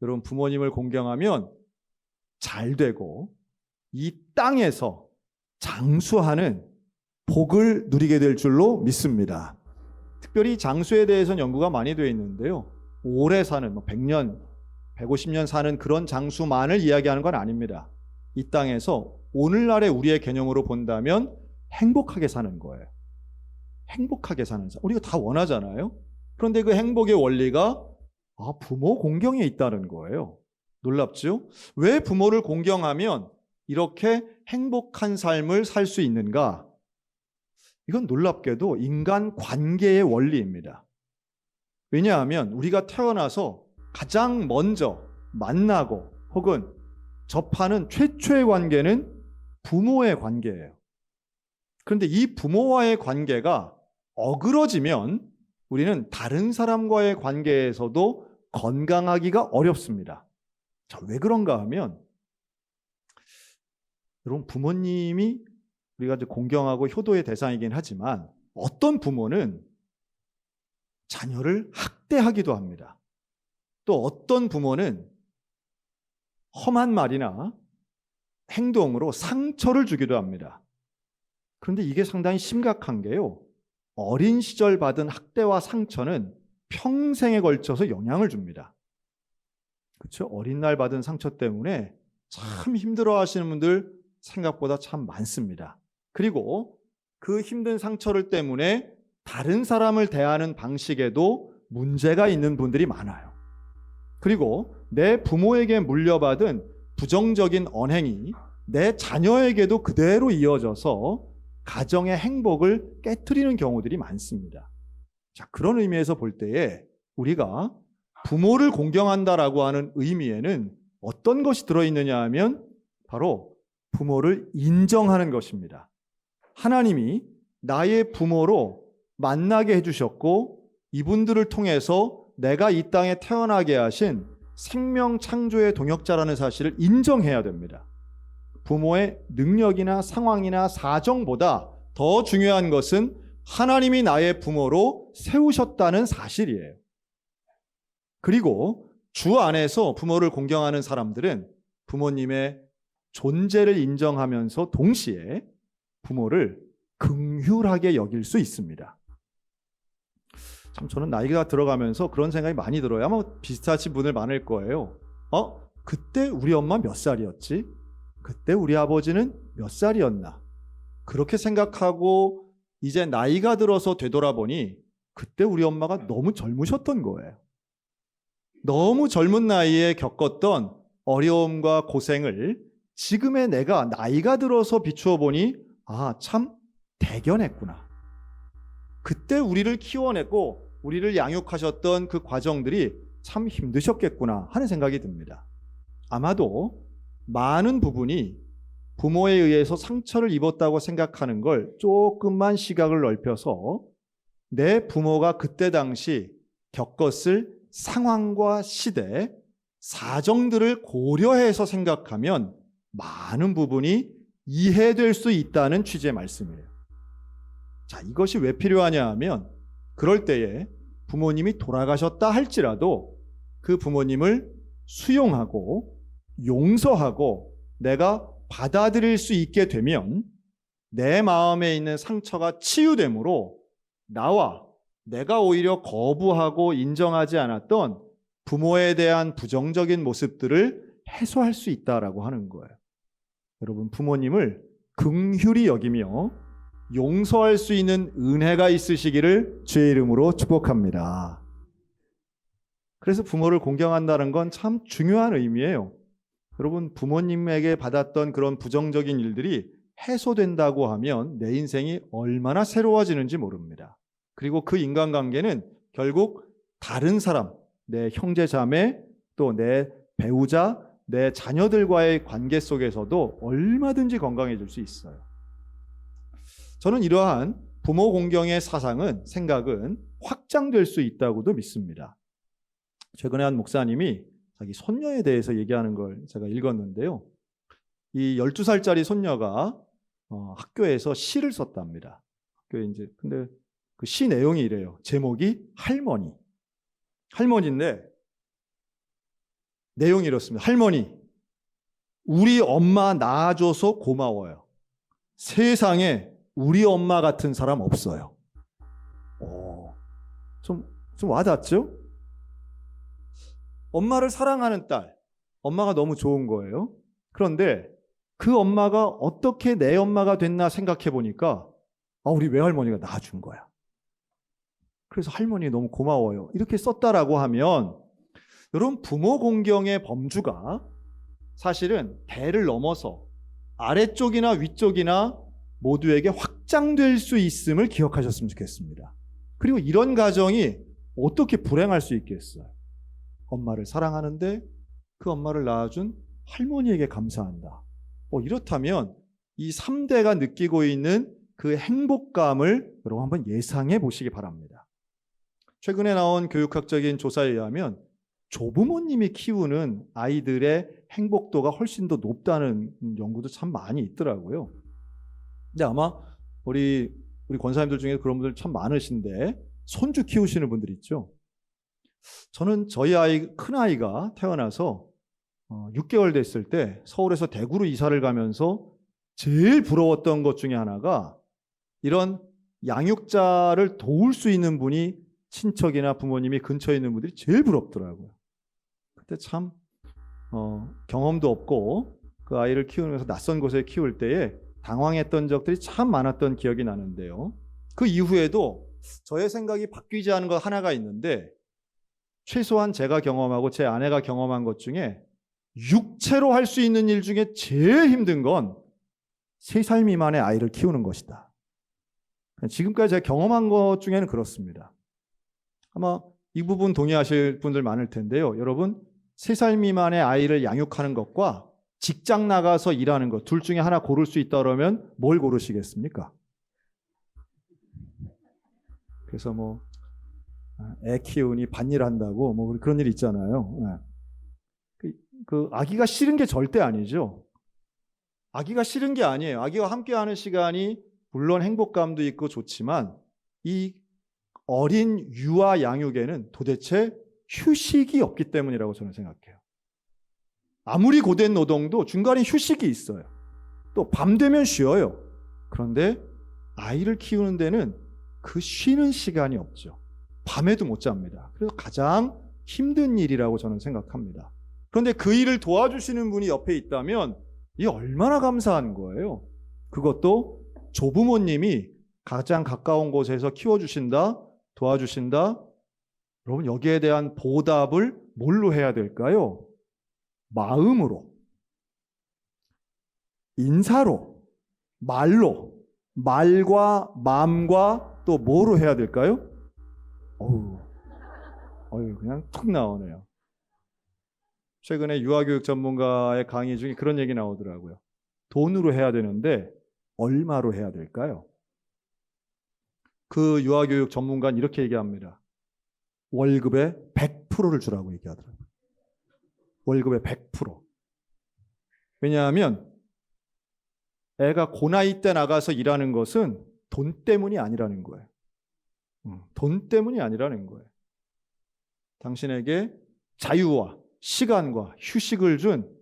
여러분, 부모님을 공경하면 잘 되고 이 땅에서 장수하는 복을 누리게 될 줄로 믿습니다. 특별히 장수에 대해서는 연구가 많이 되어 있는데요. 오래 사는 100년, 150년 사는 그런 장수만을 이야기하는 건 아닙니다. 이 땅에서 오늘날의 우리의 개념으로 본다면 행복하게 사는 거예요. 행복하게 사는 삶. 우리가 다 원하잖아요. 그런데 그 행복의 원리가 부모 공경에 있다는 거예요. 놀랍죠? 왜 부모를 공경하면 이렇게 행복한 삶을 살 수 있는가? 이건 놀랍게도 인간 관계의 원리입니다. 왜냐하면 우리가 태어나서 가장 먼저 만나고 혹은 접하는 최초의 관계는 부모의 관계예요. 그런데 이 부모와의 관계가 어그러지면 우리는 다른 사람과의 관계에서도 건강하기가 어렵습니다. 자, 왜 그런가 하면 여러분, 부모님이 우리가 이제 공경하고 효도의 대상이긴 하지만 어떤 부모는 자녀를 학대하기도 합니다. 또 어떤 부모는 험한 말이나 행동으로 상처를 주기도 합니다. 그런데 이게 상당히 심각한 게요. 어린 시절 받은 학대와 상처는 평생에 걸쳐서 영향을 줍니다. 그렇죠? 어린 날 받은 상처 때문에 참 힘들어 하시는 분들 생각보다 참 많습니다. 그리고 그 힘든 상처를 때문에 다른 사람을 대하는 방식에도 문제가 있는 분들이 많아요. 그리고 내 부모에게 물려받은 부정적인 언행이 내 자녀에게도 그대로 이어져서 가정의 행복을 깨트리는 경우들이 많습니다. 자, 그런 의미에서 볼 때에 우리가 부모를 공경한다라고 하는 의미에는 어떤 것이 들어있느냐 하면 바로 부모를 인정하는 것입니다. 하나님이 나의 부모로 만나게 해주셨고 이분들을 통해서 내가 이 땅에 태어나게 하신 생명 창조의 동역자라는 사실을 인정해야 됩니다. 부모의 능력이나 상황이나 사정보다 더 중요한 것은 하나님이 나의 부모로 세우셨다는 사실이에요. 그리고 주 안에서 부모를 공경하는 사람들은 부모님의 존재를 인정하면서 동시에 부모를 긍휼하게 여길 수 있습니다. 참 저는 나이가 들어가면서 그런 생각이 많이 들어요. 아마 비슷하신 분들 많을 거예요. 그때 우리 엄마 몇 살이었지? 그때 우리 아버지는 몇 살이었나? 그렇게 생각하고 이제 나이가 들어서 되돌아보니 그때 우리 엄마가 너무 젊으셨던 거예요. 너무 젊은 나이에 겪었던 어려움과 고생을 지금의 내가 나이가 들어서 비추어 보니 참 대견했구나. 그때 우리를 키워냈고 우리를 양육하셨던 그 과정들이 참 힘드셨겠구나 하는 생각이 듭니다. 아마도 많은 부분이 부모에 의해서 상처를 입었다고 생각하는 걸 조금만 시각을 넓혀서 내 부모가 그때 당시 겪었을 상황과 시대, 사정들을 고려해서 생각하면 많은 부분이 이해될 수 있다는 취지의 말씀이에요. 자, 이것이 왜 필요하냐 하면 그럴 때에 부모님이 돌아가셨다 할지라도 그 부모님을 수용하고 용서하고 내가 받아들일 수 있게 되면 내 마음에 있는 상처가 치유되므로 나와 내가 오히려 거부하고 인정하지 않았던 부모에 대한 부정적인 모습들을 해소할 수 있다라고 하는 거예요. 여러분, 부모님을 긍휼히 여기며 용서할 수 있는 은혜가 있으시기를 주의 이름으로 축복합니다. 그래서 부모를 공경한다는 건 참 중요한 의미예요. 여러분, 부모님에게 받았던 그런 부정적인 일들이 해소된다고 하면 내 인생이 얼마나 새로워지는지 모릅니다. 그리고 그 인간관계는 결국 다른 사람, 내 형제 자매, 또 내 배우자, 내 자녀들과의 관계 속에서도 얼마든지 건강해질 수 있어요. 저는 이러한 부모 공경의 사상은, 생각은 확장될 수 있다고도 믿습니다. 최근에 한 목사님이 자기 손녀에 대해서 얘기하는 걸 제가 읽었는데요. 이 12살짜리 손녀가 학교에서 시를 썼답니다. 근데 그 시 내용이 이래요. 제목이 할머니. 할머니인데 내용이 이렇습니다. 할머니, 우리 엄마 낳아줘서 고마워요. 세상에 우리 엄마 같은 사람 없어요. 좀 와닿죠? 엄마를 사랑하는 딸, 엄마가 너무 좋은 거예요. 그런데 그 엄마가 어떻게 내 엄마가 됐나 생각해 보니까 우리 외할머니가 낳아준 거야. 그래서 할머니 너무 고마워요. 이렇게 썼다라고 하면 여러분, 부모 공경의 범주가 사실은 대를 넘어서 아래쪽이나 위쪽이나 모두에게 확장될 수 있음을 기억하셨으면 좋겠습니다. 그리고 이런 가정이 어떻게 불행할 수 있겠어요? 엄마를 사랑하는데 그 엄마를 낳아준 할머니에게 감사한다. 이렇다면 이 3대가 느끼고 있는 그 행복감을 여러분 한번 예상해 보시기 바랍니다. 최근에 나온 교육학적인 조사에 의하면 조부모님이 키우는 아이들의 행복도가 훨씬 더 높다는 연구도 참 많이 있더라고요. 근데 아마 우리 권사님들 중에 그런 분들 참 많으신데 손주 키우시는 분들 있죠. 저는 저희 큰 아이가 태어나서 6개월 됐을 때 서울에서 대구로 이사를 가면서 제일 부러웠던 것 중에 하나가 이런 양육자를 도울 수 있는 분이 친척이나 부모님이 근처에 있는 분들이 제일 부럽더라고요. 그때 참 경험도 없고 그 아이를 키우면서 낯선 곳에 키울 때에 당황했던 적들이 참 많았던 기억이 나는데요. 그 이후에도 저의 생각이 바뀌지 않은 것 하나가 있는데, 최소한 제가 경험하고 제 아내가 경험한 것 중에 육체로 할 수 있는 일 중에 제일 힘든 건 3살 미만의 아이를 키우는 것이다. 지금까지 제가 경험한 것 중에는 그렇습니다. 아마 이 부분 동의하실 분들 많을 텐데요. 여러분, 3살 미만의 아이를 양육하는 것과 직장 나가서 일하는 것, 둘 중에 하나 고를 수 있다 그러면 뭘 고르시겠습니까? 그래서 애 키우니 밭일한다고 그런 일 있잖아요. 그 아기가 싫은 게 절대 아니죠. 아기가 싫은 게 아니에요. 아기와 함께하는 시간이 물론 행복감도 있고 좋지만 이 어린 유아 양육에는 도대체 휴식이 없기 때문이라고 저는 생각해요. 아무리 고된 노동도 중간에 휴식이 있어요. 또 밤 되면 쉬어요. 그런데 아이를 키우는 데는 그 쉬는 시간이 없죠. 밤에도 못 잡니다. 그래서 가장 힘든 일이라고 저는 생각합니다. 그런데 그 일을 도와주시는 분이 옆에 있다면 이 얼마나 감사한 거예요. 그것도 조부모님이 가장 가까운 곳에서 키워주신다, 도와주신다. 여러분, 여기에 대한 보답을 뭘로 해야 될까요? 마음으로, 인사로, 말로, 말과 마음과 또 뭐로 해야 될까요? 그냥 툭 나오네요. 최근에 유아교육 전문가의 강의 중에 그런 얘기 나오더라고요. 돈으로 해야 되는데 얼마로 해야 될까요? 그 유아교육 전문가는 이렇게 얘기합니다. 월급의 100%를 주라고 얘기하더라고요. 월급의 100%. 왜냐하면 애가 고나이 때 나가서 일하는 것은 돈 때문이 아니라는 거예요. 돈 때문이 아니라는 거예요. 당신에게 자유와 시간과 휴식을 준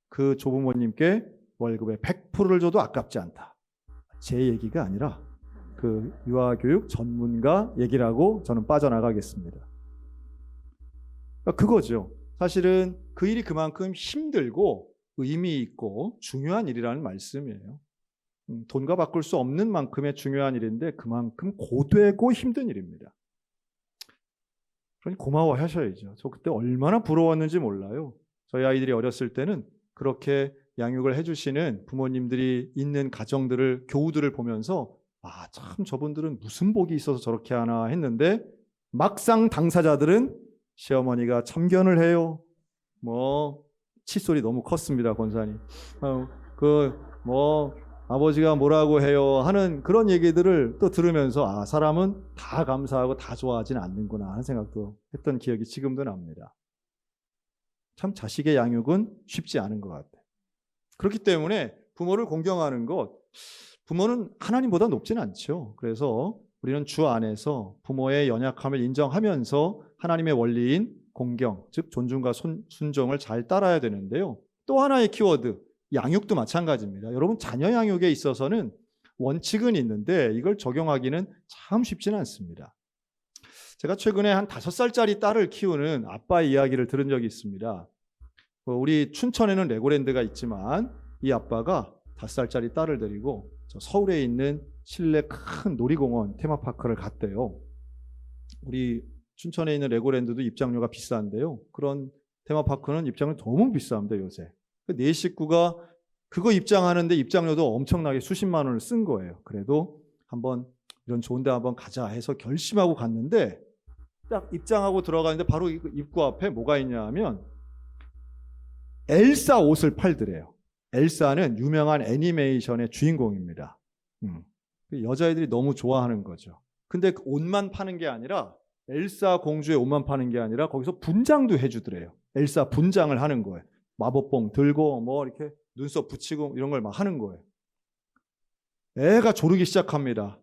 그 조부모님께 월급의 100%를 줘도 아깝지 않다. 제 얘기가 아니라 그 유아교육 전문가 얘기라고 저는 빠져나가겠습니다. 그거죠. 사실은 그 일이 그만큼 힘들고 의미 있고 중요한 일이라는 말씀이에요. 돈과 바꿀 수 없는 만큼의 중요한 일인데 그만큼 고되고 힘든 일입니다. 그러니 고마워하셔야죠. 저 그때 얼마나 부러웠는지 몰라요. 저희 아이들이 어렸을 때는 그렇게 양육을 해주시는 부모님들이 있는 가정들을, 교우들을 보면서 참 저분들은 무슨 복이 있어서 저렇게 하나 했는데 막상 당사자들은 시어머니가 참견을 해요. 칫솔이 너무 컸습니다, 권사님. 아버지가 뭐라고 해요 하는 그런 얘기들을 또 들으면서 사람은 다 감사하고 다 좋아하진 않는구나 하는 생각도 했던 기억이 지금도 납니다. 참 자식의 양육은 쉽지 않은 것 같아요. 그렇기 때문에 부모를 공경하는 것, 부모는 하나님보다 높진 않죠. 그래서 우리는 주 안에서 부모의 연약함을 인정하면서 하나님의 원리인 공경, 즉 존중과 순종을 잘 따라야 되는데요. 또 하나의 키워드, 양육도 마찬가지입니다. 여러분 자녀 양육에 있어서는 원칙은 있는데 이걸 적용하기는 참 쉽지는 않습니다. 제가 최근에 한 5살짜리 딸을 키우는 아빠의 이야기를 들은 적이 있습니다. 우리 춘천에는 레고랜드가 있지만 이 아빠가 5살짜리 딸을 데리고 서울에 있는 실내 큰 놀이공원 테마파크를 갔대요. 우리 춘천에 있는 레고랜드도 입장료가 비싼데요. 그런 테마파크는 입장료 너무 비쌉니다, 요새. 네 식구가 그거 입장하는데 입장료도 엄청나게 수십만 원을 쓴 거예요. 그래도 한번 이런 좋은 데 한번 가자 해서 결심하고 갔는데 딱 입장하고 들어가는데 바로 입구 앞에 뭐가 있냐 하면 엘사 옷을 팔더래요. 엘사는 유명한 애니메이션의 주인공입니다. 여자애들이 너무 좋아하는 거죠. 근데 그 옷만 파는 게 아니라 엘사 공주의 옷만 파는 게 아니라 거기서 분장도 해주더래요. 엘사 분장을 하는 거예요. 마법봉 들고 뭐 이렇게 눈썹 붙이고 이런 걸 막 하는 거예요. 애가 조르기 시작합니다.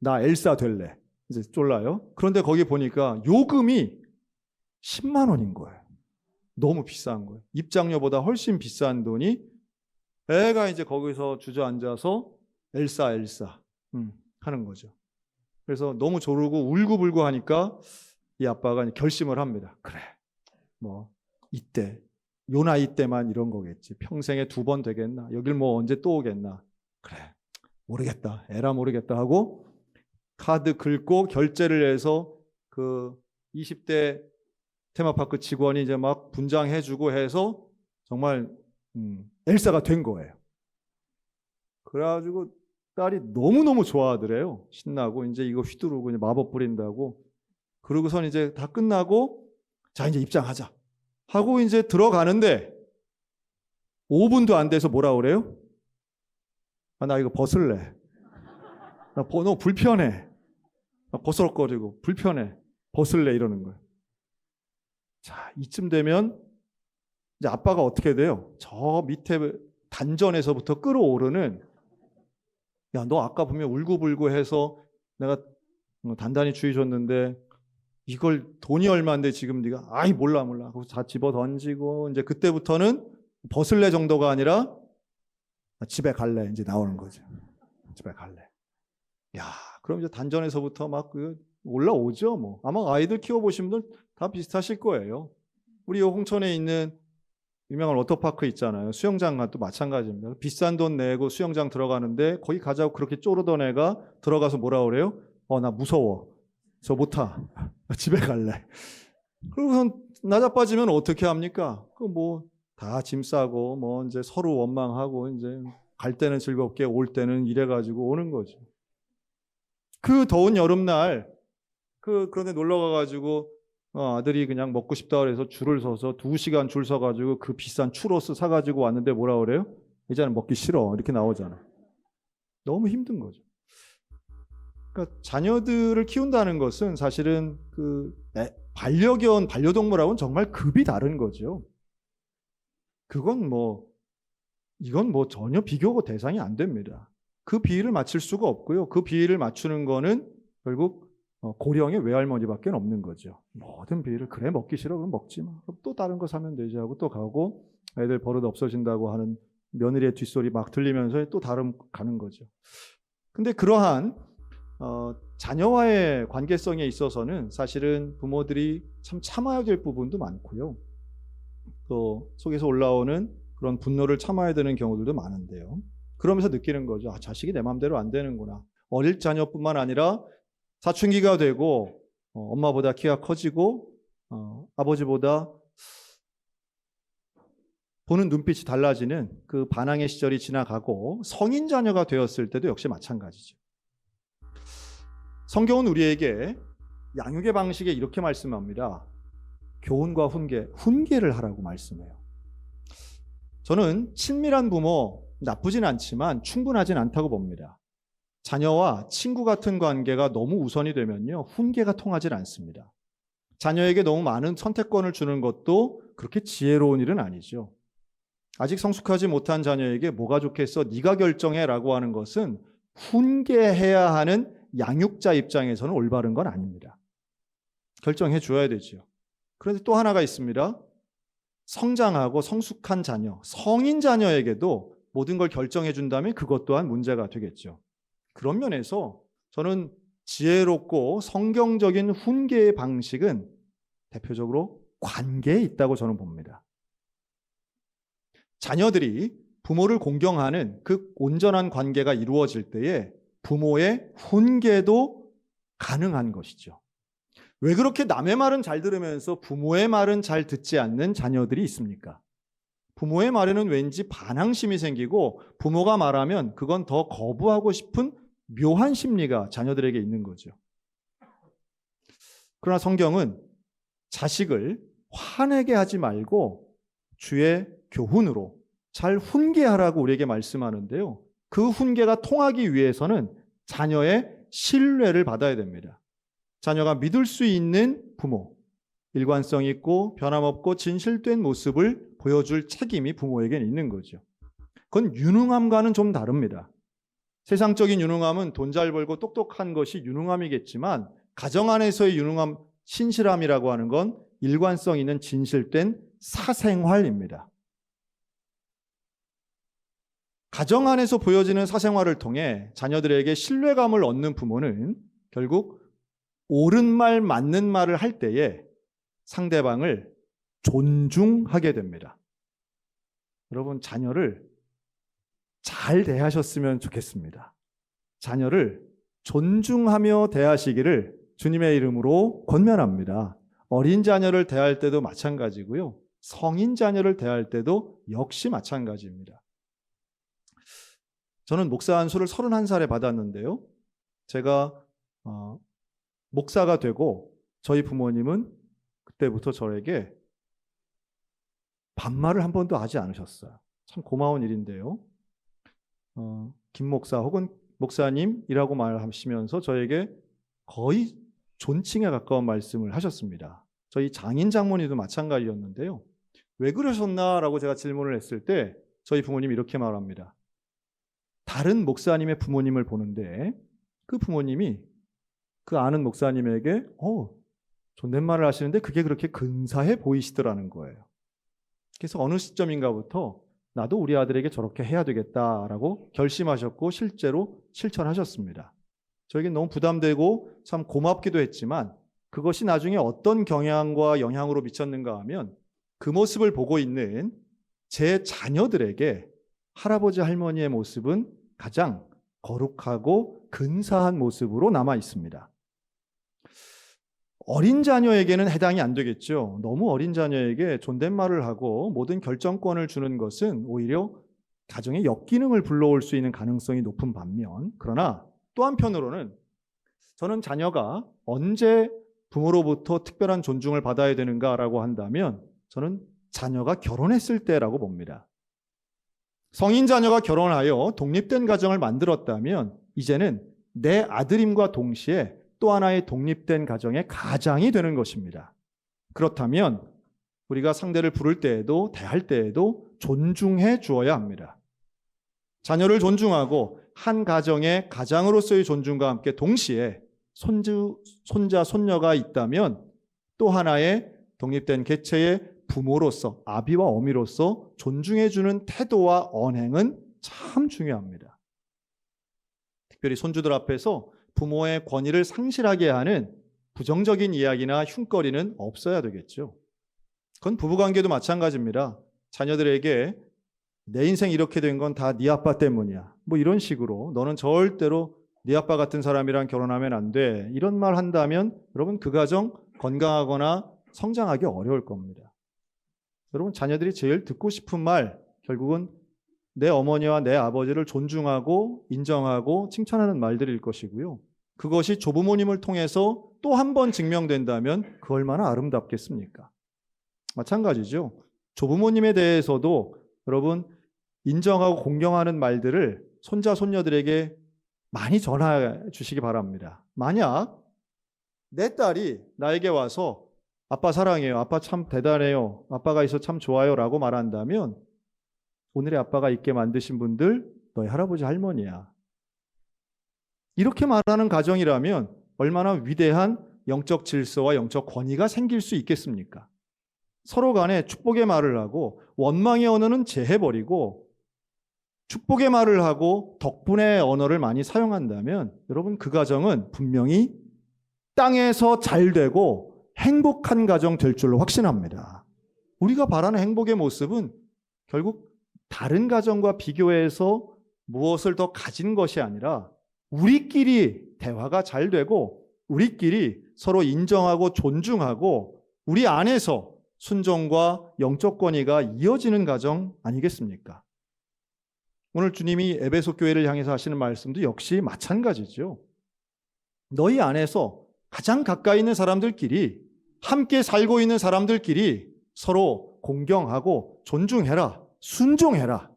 나 엘사 될래. 이제 쫄라요. 그런데 거기 보니까 요금이 10만 원인 거예요. 너무 비싼 거예요. 입장료보다 훨씬 비싼 돈이 애가 이제 거기서 주저앉아서 엘사 하는 거죠. 그래서 너무 조르고 울고불고 하니까 이 아빠가 결심을 합니다. 그래, 뭐 이때 요 나이 때만 이런 거겠지. 평생에 2번 되겠나? 여길 뭐 언제 또 오겠나? 그래, 모르겠다. 에라 모르겠다 하고 카드 긁고 결제를 해서 그 20대 테마파크 직원이 이제 막 분장해주고 해서 정말 엘사가 된 거예요. 그래가지고 딸이 너무너무 좋아하더래요. 신나고 이제 이거 휘두르고 이제 마법 부린다고. 그러고선 이제 다 끝나고 자 이제 입장하자 하고 이제 들어가는데 5분도 안 돼서 뭐라 그래요? 아, 나 이거 벗을래. 나 너무 불편해. 나 버스럭거리고 불편해. 벗을래 이러는 거예요. 자, 이쯤 되면 이제 아빠가 어떻게 돼요? 저 밑에 단전에서부터 끌어오르는 야, 너 아까 보면 울고불고 해서 내가 단단히 주의 줬는데 이걸 돈이 얼마인데 지금 네가 아이 몰라 하고 다 집어 던지고 이제 그때부터는 벗을래 정도가 아니라 집에 갈래 이제 나오는 거죠. 집에 갈래. 야, 그럼 이제 단전에서부터 막 올라오죠. 뭐 아마 아이들 키워보신 분들 다 비슷하실 거예요. 우리 홍천에 있는 유명한 워터파크 있잖아요. 수영장도 마찬가지입니다. 비싼 돈 내고 수영장 들어가는데 거기 가자고 그렇게 쪼르던 애가 들어가서 뭐라 그래요? 나 무서워. 저 못 타. 집에 갈래. 그러고선 나자빠지면 어떻게 합니까? 그 뭐 다 짐 싸고 뭐 이제 서로 원망하고 이제 갈 때는 즐겁게 올 때는 이래가지고 오는 거죠. 그 더운 여름날 그런데 놀러 가가지고 아들이 그냥 먹고 싶다 그래서 줄을 서서 2시간 줄 서가지고 그 비싼 추로스 사가지고 왔는데 뭐라 그래요? 이제는 먹기 싫어 이렇게 나오잖아요. 너무 힘든 거죠. 그러니까 자녀들을 키운다는 것은 사실은 반려견, 반려동물하고는 정말 급이 다른 거죠. 이건 뭐 전혀 비교 대상이 안 됩니다. 그 비위를 맞출 수가 없고요. 그 비위를 맞추는 거는 결국 고령의 외할머니밖에 없는 거죠. 모든 비위를 그래 먹기 싫어 그럼 먹지 마. 그럼 또 다른 거 사면 되지 하고 또 가고 애들 버릇 없어진다고 하는 며느리의 뒷소리 막 들리면서 또 다른 가는 거죠. 근데 그러한 자녀와의 관계성에 있어서는 사실은 부모들이 참 참아야 될 부분도 많고요. 또 속에서 올라오는 그런 분노를 참아야 되는 경우들도 많은데요. 그러면서 느끼는 거죠. 자식이 내 마음대로 안 되는구나. 어릴 자녀뿐만 아니라 사춘기가 되고 엄마보다 키가 커지고 아버지보다 보는 눈빛이 달라지는 그 반항의 시절이 지나가고 성인 자녀가 되었을 때도 역시 마찬가지죠. 성경은 우리에게 양육의 방식에 이렇게 말씀합니다. 교훈과 훈계를 하라고 말씀해요. 저는 친밀한 부모 나쁘진 않지만 충분하진 않다고 봅니다. 자녀와 친구 같은 관계가 너무 우선이 되면요, 훈계가 통하지 않습니다. 자녀에게 너무 많은 선택권을 주는 것도 그렇게 지혜로운 일은 아니죠. 아직 성숙하지 못한 자녀에게 뭐가 좋겠어? 네가 결정해라고 하는 것은 훈계해야 하는 양육자 입장에서는 올바른 건 아닙니다. 결정해 줘야 되죠. 그런데 또 하나가 있습니다. 성장하고 성숙한 자녀, 성인 자녀에게도 모든 걸 결정해 준다면 그것 또한 문제가 되겠죠. 그런 면에서 저는 지혜롭고 성경적인 훈계의 방식은 대표적으로 관계에 있다고 저는 봅니다. 자녀들이 부모를 공경하는 그 온전한 관계가 이루어질 때에 부모의 훈계도 가능한 것이죠. 왜 그렇게 남의 말은 잘 들으면서 부모의 말은 잘 듣지 않는 자녀들이 있습니까? 부모의 말에는 왠지 반항심이 생기고 부모가 말하면 그건 더 거부하고 싶은 묘한 심리가 자녀들에게 있는 거죠. 그러나 성경은 자식을 화내게 하지 말고 주의 교훈으로 잘 훈계하라고 우리에게 말씀하는데요. 그 훈계가 통하기 위해서는 자녀의 신뢰를 받아야 됩니다. 자녀가 믿을 수 있는 부모, 일관성 있고 변함없고 진실된 모습을 보여줄 책임이 부모에게는 있는 거죠. 그건 유능함과는 좀 다릅니다. 세상적인 유능함은 돈 잘 벌고 똑똑한 것이 유능함이겠지만 가정 안에서의 유능함, 신실함이라고 하는 건 일관성 있는 진실된 사생활입니다. 가정 안에서 보여지는 사생활을 통해 자녀들에게 신뢰감을 얻는 부모는 결국 옳은 말, 맞는 말을 할 때에 상대방을 존중하게 됩니다. 여러분, 자녀를 잘 대하셨으면 좋겠습니다. 자녀를 존중하며 대하시기를 주님의 이름으로 권면합니다. 어린 자녀를 대할 때도 마찬가지고요. 성인 자녀를 대할 때도 역시 마찬가지입니다. 저는 목사 안수를 31살에 받았는데요. 제가 목사가 되고 저희 부모님은 그때부터 저에게 반말을 한 번도 하지 않으셨어요. 참 고마운 일인데요. 김 목사 혹은 목사님이라고 말하시면서 저에게 거의 존칭에 가까운 말씀을 하셨습니다. 저희 장인 장모님도 마찬가지였는데요. 왜 그러셨나라고 제가 질문을 했을 때 저희 부모님이 이렇게 말합니다. 다른 목사님의 부모님을 보는데 그 부모님이 그 아는 목사님에게 존댓말을 하시는데 그게 그렇게 근사해 보이시더라는 거예요. 그래서 어느 시점인가부터 나도 우리 아들에게 저렇게 해야 되겠다라고 결심하셨고 실제로 실천하셨습니다. 저에겐 너무 부담되고 참 고맙기도 했지만 그것이 나중에 어떤 경향과 영향으로 미쳤는가 하면 그 모습을 보고 있는 제 자녀들에게 할아버지 할머니의 모습은 가장 거룩하고 근사한 모습으로 남아 있습니다. 어린 자녀에게는 해당이 안 되겠죠. 너무 어린 자녀에게 존댓말을 하고 모든 결정권을 주는 것은 오히려 가정의 역기능을 불러올 수 있는 가능성이 높은 반면, 그러나 또 한편으로는 저는 자녀가 언제 부모로부터 특별한 존중을 받아야 되는가라고 한다면 저는 자녀가 결혼했을 때라고 봅니다. 성인 자녀가 결혼하여 독립된 가정을 만들었다면 이제는 내 아들임과 동시에 또 하나의 독립된 가정의 가장이 되는 것입니다. 그렇다면 우리가 상대를 부를 때에도 대할 때에도 존중해 주어야 합니다. 자녀를 존중하고 한 가정의 가장으로서의 존중과 함께 동시에 손자, 손녀가 있다면 또 하나의 독립된 개체의 부모로서, 아비와 어미로서 존중해주는 태도와 언행은 참 중요합니다. 특별히 손주들 앞에서 부모의 권위를 상실하게 하는 부정적인 이야기나 흉거리는 없어야 되겠죠. 그건 부부관계도 마찬가지입니다. 자녀들에게 내 인생 이렇게 된 건 다 네 아빠 때문이야. 뭐 이런 식으로 너는 절대로 네 아빠 같은 사람이랑 결혼하면 안 돼. 이런 말 한다면 여러분 그 가정 건강하거나 성장하기 어려울 겁니다. 여러분 자녀들이 제일 듣고 싶은 말 결국은 내 어머니와 내 아버지를 존중하고 인정하고 칭찬하는 말들일 것이고요. 그것이 조부모님을 통해서 또 한 번 증명된다면 그 얼마나 아름답겠습니까? 마찬가지죠. 조부모님에 대해서도 여러분 인정하고 공경하는 말들을 손자 손녀들에게 많이 전해 주시기 바랍니다. 만약 내 딸이 나에게 와서 아빠 사랑해요. 아빠 참 대단해요. 아빠가 있어 참 좋아요. 라고 말한다면 오늘의 아빠가 있게 만드신 분들 너희 할아버지 할머니야. 이렇게 말하는 가정이라면 얼마나 위대한 영적 질서와 영적 권위가 생길 수 있겠습니까? 서로 간에 축복의 말을 하고 원망의 언어는 제해버리고 축복의 말을 하고 덕분의 언어를 많이 사용한다면 여러분 그 가정은 분명히 땅에서 잘 되고 행복한 가정 될 줄로 확신합니다. 우리가 바라는 행복의 모습은 결국 다른 가정과 비교해서 무엇을 더 가진 것이 아니라 우리끼리 대화가 잘 되고 우리끼리 서로 인정하고 존중하고 우리 안에서 순종과 영적 권위가 이어지는 가정 아니겠습니까? 오늘 주님이 에베소 교회를 향해서 하시는 말씀도 역시 마찬가지죠. 너희 안에서 가장 가까이 있는 사람들끼리 함께 살고 있는 사람들끼리 서로 공경하고 존중해라, 순종해라.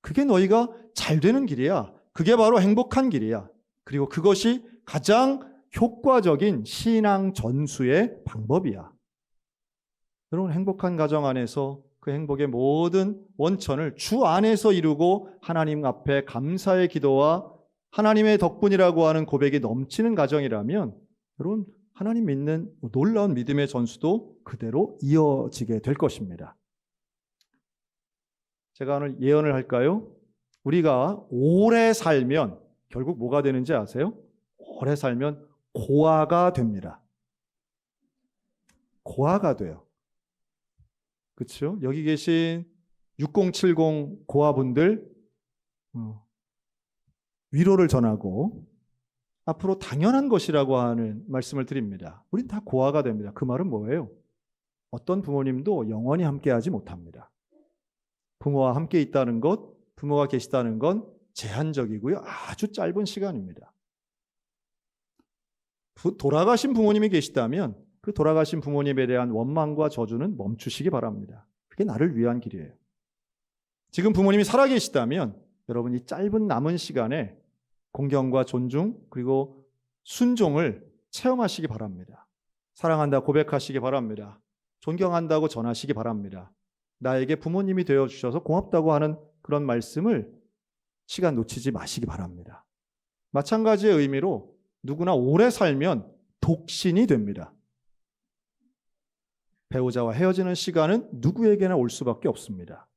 그게 너희가 잘 되는 길이야. 그게 바로 행복한 길이야. 그리고 그것이 가장 효과적인 신앙 전수의 방법이야. 여러분 행복한 가정 안에서 그 행복의 모든 원천을 주 안에서 이루고 하나님 앞에 감사의 기도와 하나님의 덕분이라고 하는 고백이 넘치는 가정이라면 여러분 하나님 믿는 놀라운 믿음의 전수도 그대로 이어지게 될 것입니다. 제가 오늘 예언을 할까요? 우리가 오래 살면 결국 뭐가 되는지 아세요? 오래 살면 고아가 됩니다. 고아가 돼요. 그렇죠? 여기 계신 6070 고아분들 위로를 전하고 앞으로 당연한 것이라고 하는 말씀을 드립니다. 우린 다 고아가 됩니다. 그 말은 뭐예요? 어떤 부모님도 영원히 함께하지 못합니다. 부모와 함께 있다는 것, 부모가 계시다는 건 제한적이고요. 아주 짧은 시간입니다. 돌아가신 부모님이 계시다면 그 돌아가신 부모님에 대한 원망과 저주는 멈추시기 바랍니다. 그게 나를 위한 길이에요. 지금 부모님이 살아계시다면 여러분 이 짧은 남은 시간에 공경과 존중 그리고 순종을 체험하시기 바랍니다. 사랑한다 고백하시기 바랍니다. 존경한다고 전하시기 바랍니다. 나에게 부모님이 되어주셔서 고맙다고 하는 그런 말씀을 시간 놓치지 마시기 바랍니다. 마찬가지의 의미로 누구나 오래 살면 독신이 됩니다. 배우자와 헤어지는 시간은 누구에게나 올 수밖에 없습니다.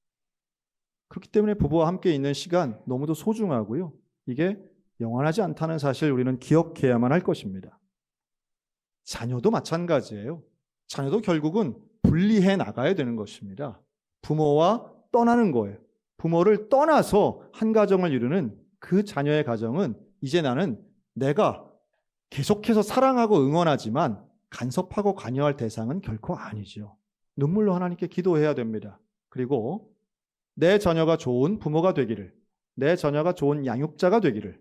그렇기 때문에 부부와 함께 있는 시간 너무도 소중하고요. 이게 영원하지 않다는 사실 우리는 기억해야만 할 것입니다. 자녀도 마찬가지예요. 자녀도 결국은 분리해 나가야 되는 것입니다. 부모와 떠나는 거예요. 부모를 떠나서 한 가정을 이루는 그 자녀의 가정은 이제 나는 내가 계속해서 사랑하고 응원하지만 간섭하고 관여할 대상은 결코 아니죠. 눈물로 하나님께 기도해야 됩니다. 그리고 내 자녀가 좋은 부모가 되기를, 내 자녀가 좋은 양육자가 되기를,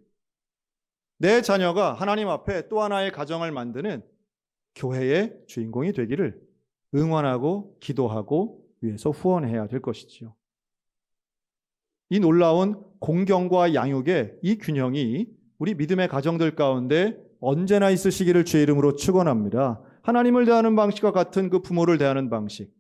내 자녀가 하나님 앞에 또 하나의 가정을 만드는 교회의 주인공이 되기를 응원하고 기도하고 위해서 후원해야 될 것이지요. 이 놀라운 공경과 양육의 이 균형이 우리 믿음의 가정들 가운데 언제나 있으시기를 주의 이름으로 축원합니다. 하나님을 대하는 방식과 같은 그 부모를 대하는 방식,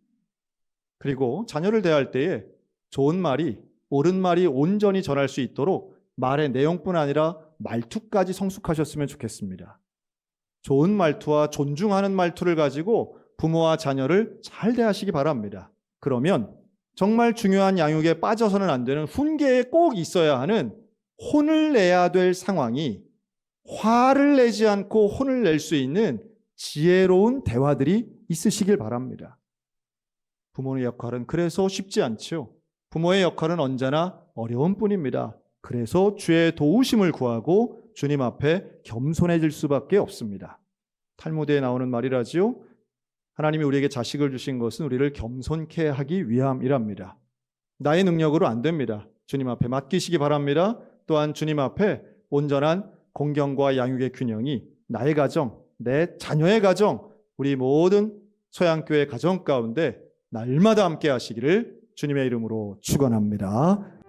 그리고 자녀를 대할 때에 좋은 말이, 옳은 말이 온전히 전할 수 있도록 말의 내용뿐 아니라 말투까지 성숙하셨으면 좋겠습니다. 좋은 말투와 존중하는 말투를 가지고 부모와 자녀를 잘 대하시기 바랍니다. 그러면 정말 중요한 양육에 빠져서는 안 되는 훈계에 꼭 있어야 하는 혼을 내야 될 상황이 화를 내지 않고 혼을 낼 수 있는 지혜로운 대화들이 있으시길 바랍니다. 부모의 역할은 그래서 쉽지 않죠. 부모의 역할은 언제나 어려운 뿐입니다. 그래서 주의 도우심을 구하고 주님 앞에 겸손해질 수밖에 없습니다. 탈무드에 나오는 말이라지요. 하나님이 우리에게 자식을 주신 것은 우리를 겸손케 하기 위함이랍니다. 나의 능력으로 안 됩니다. 주님 앞에 맡기시기 바랍니다. 또한 주님 앞에 온전한 공경과 양육의 균형이 나의 가정, 내 자녀의 가정, 우리 모든 소양교회 가정 가운데 날마다 함께 하시기를 주님의 이름으로 축원합니다.